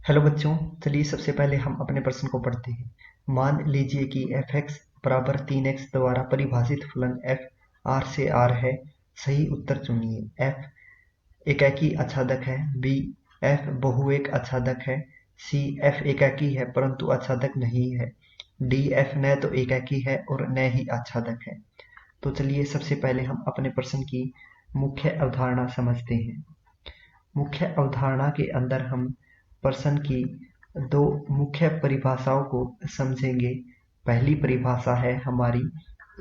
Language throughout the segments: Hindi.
हेलो बच्चों, चलिए सबसे पहले हम अपने प्रश्न को पढ़ते हैं। मान लीजिए कि f(x) बराबर 3x द्वारा परिभाषित फलन f R से R है। सही उत्तर चुनिए। f एकाकी आच्छादक है, b f बहुएक आच्छादक है, c f एकाकी है परंतु आच्छादक नहीं है, d f न तो एकाकी है और न ही आच्छादक है। तो चलिए सबसे पहले हम अपने प्रश्न की मुख्य अवधारणा समझते हैं। मुख्य अवधारणा के अंदर हम प्रश्न की दो मुख्य परिभाषाओं को समझेंगे। पहली परिभाषा है हमारी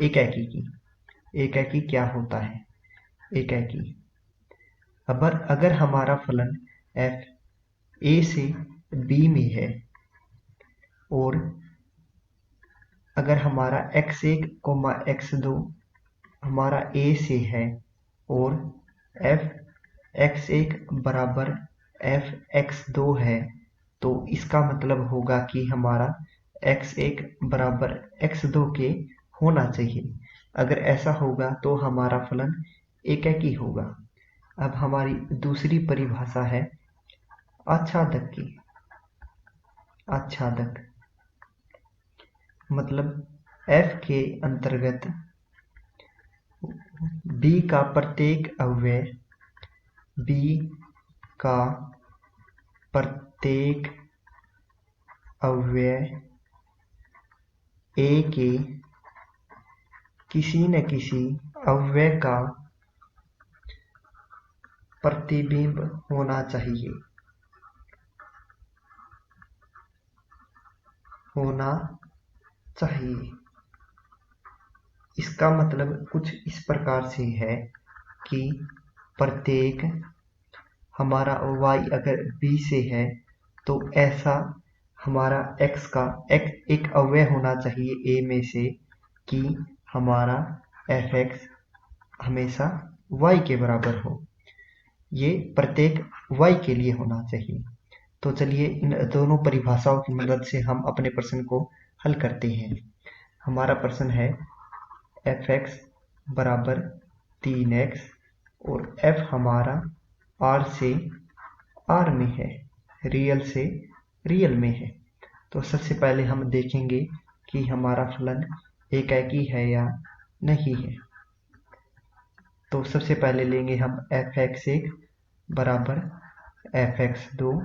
एकाकी की। एकाकी क्या होता है? एकाकी अगर हमारा फलन f a से b में है और अगर हमारा x1, x2 हमारा a से है और f x1 बराबर f x2 है, तो इसका मतलब होगा कि हमारा x1 बराबर x2 के होना चाहिए। अगर ऐसा होगा तो हमारा फलन एकाकी होगा। अब हमारी दूसरी परिभाषा है आच्छादक की। आच्छादक मतलब f के अंतर्गत b का प्रत्येक अवयव b का प्रत्येक अवयव a के किसी न किसी अवयव का प्रतिबिंब होना चाहिए। होना चाहिए। इसका मतलब कुछ इस प्रकार से है कि प्रत्येक हमारा y अगर b से है तो ऐसा हमारा x का एक अवयव होना चाहिए a में से कि हमारा f(x) हमेशा y के बराबर हो। ये प्रत्येक y के लिए होना चाहिए। तो चलिए इन दोनों परिभाषाओं की मदद से हम अपने प्रश्न को हल करते हैं। हमारा प्रश्न है f(x) बराबर 3x और f हमारा R से R में है, रियल से रियल में है। तो सबसे पहले हम देखेंगे कि हमारा फलन एकाकी है या नहीं है। तो सबसे पहले लेंगे हम f(x1) बराबर f(x2),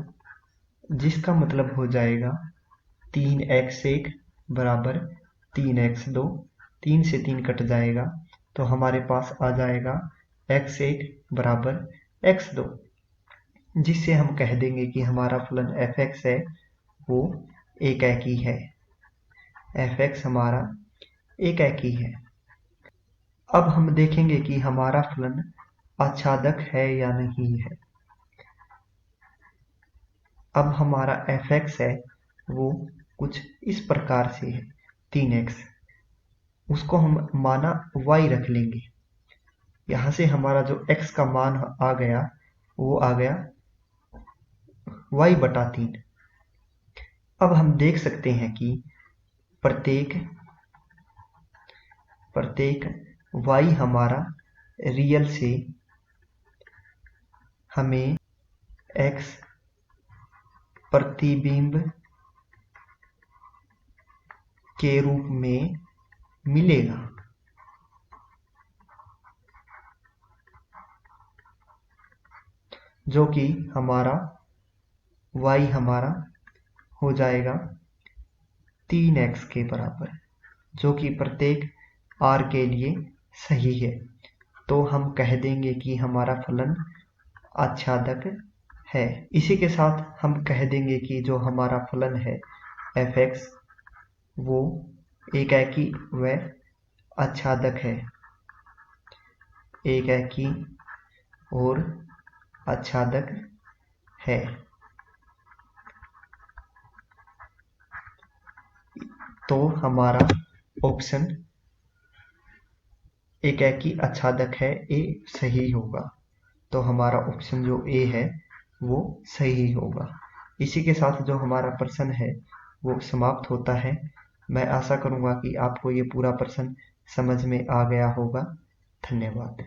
जिसका मतलब हो जाएगा 3x1 बराबर 3x2। 3 से 3 कट जाएगा तो हमारे पास आ जाएगा x1 बराबर x2, जिससे हम कह देंगे कि हमारा फलन f(x) है वो एकाकी है। f(x) हमारा एकाकी है। अब हम देखेंगे कि हमारा फलन आच्छादक है या नहीं है। अब हमारा f(x) है वो कुछ इस प्रकार से है 3x, उसको हम माना y रख लेंगे। यहाँ से हमारा जो x का मान आ गया वो आ गया y/3। अब हम देख सकते हैं कि प्रत्येक y हमारा रियल से हमें x प्रतिबिंब के रूप में मिलेगा। जो कि हमारा y हमारा हो जाएगा 3x के बराबर, जो कि प्रत्येक r के लिए सही है। तो हम कह देंगे कि हमारा फलन आच्छादक है। इसी के साथ हम कह देंगे कि जो हमारा फलन है f(x) वो एकाकी व आच्छादक है। एकाकी और आच्छादक है। तो हमारा ऑप्शन एकाकी आच्छादक है, ए सही होगा। तो हमारा ऑप्शन जो ए है वो सही होगा। इसी के साथ जो हमारा प्रश्न है वो समाप्त होता है। मैं आशा करूंगा कि आपको ये पूरा प्रश्न समझ में आ गया होगा। धन्यवाद।